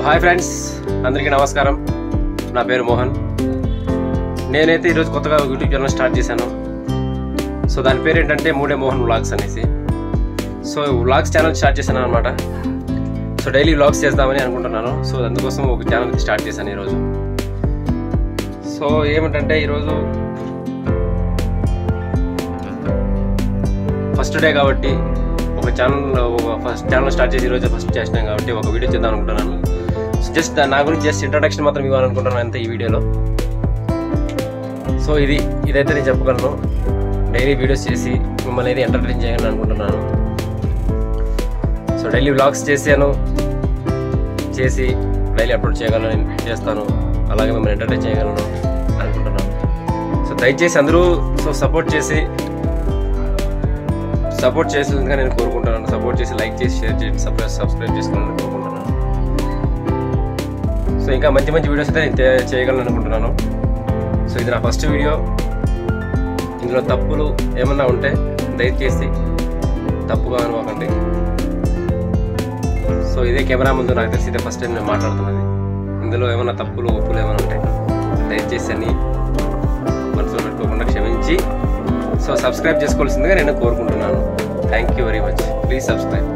Hi friends, అందరికీ నమస్కారం. నా పేరు మోహన్. నేనైతే ఈరోజు కొత్తగా యూట్యూబ్ ఛానల్ స్టార్ట్ చేశాను. సో దాని పేరు ఏంటంటే మూడే మోహన్ వ్లాగ్స్ అనేసి. సో వ్లాగ్స్ ఛానల్ స్టార్ట్ చేశాను అనమాట. సో డైలీ వ్లాగ్స్ చేద్దామని అనుకుంటున్నాను. సో అందుకోసం ఒక ఛానల్ స్టార్ట్ చేశాను ఈరోజు. సో ఏమిటంటే ఈరోజు ఫస్ట్ డే కాబట్టి ఒక ఫస్ట్ ఛానల్ స్టార్ట్ చేసి ఈరోజు ఫస్ట్ చేసినాం కాబట్టి ఒక వీడియో చేద్దాం అనుకుంటున్నాను. సో జస్ట్ నా గురించి జస్ట్ ఇంట్రడక్షన్ మాత్రం ఇవ్వాలనుకుంటున్నాను అంతే ఈ వీడియోలో. సో ఇదైతే నేను చెప్పగలను. డైలీ వీడియోస్ చేసి మిమ్మల్ని అయితే ఎంటర్టైన్ చేయాలని అనుకుంటున్నాను. సో డైలీ వ్లాగ్స్ చేసి డైలీ అప్లోడ్ చేస్తాను. అలాగే మిమ్మల్ని ఎంటర్టైన్ చేయగలను అనుకుంటున్నాను. సో దయచేసి అందరూ సపోర్ట్ చేసేందుగా నేను కోరుకుంటున్నాను. సపోర్ట్ చేసి లైక్ చేసి షేర్ చేసి సబ్స్క్రైబ్ చేసుకోవాలని కోరుకుంటున్నాను. సో ఇంకా మంచి వీడియోస్ అయితే నేను చేయగలను అనుకుంటున్నాను. సో ఇది నా ఫస్ట్ వీడియో. ఇందులో తప్పులు ఏమన్నా ఉంటే దయచేసి తప్పుగా అనుకోకండి. సో ఇదే కెమెరా ముందు నాకు తెలిసి ఇదే ఫస్ట్ టైం నేను మాట్లాడుతున్నది. ఇందులో ఏమైనా ఒప్పులు ఏమైనా ఉంటాయి దయచేసి అన్ని మనసులో పెట్టుకోకుండా క్షమించి సబ్స్క్రైబ్ చేసుకోవాల్సిందిగా నేను కోరుకుంటున్నాను. Thank you very much. Please subscribe.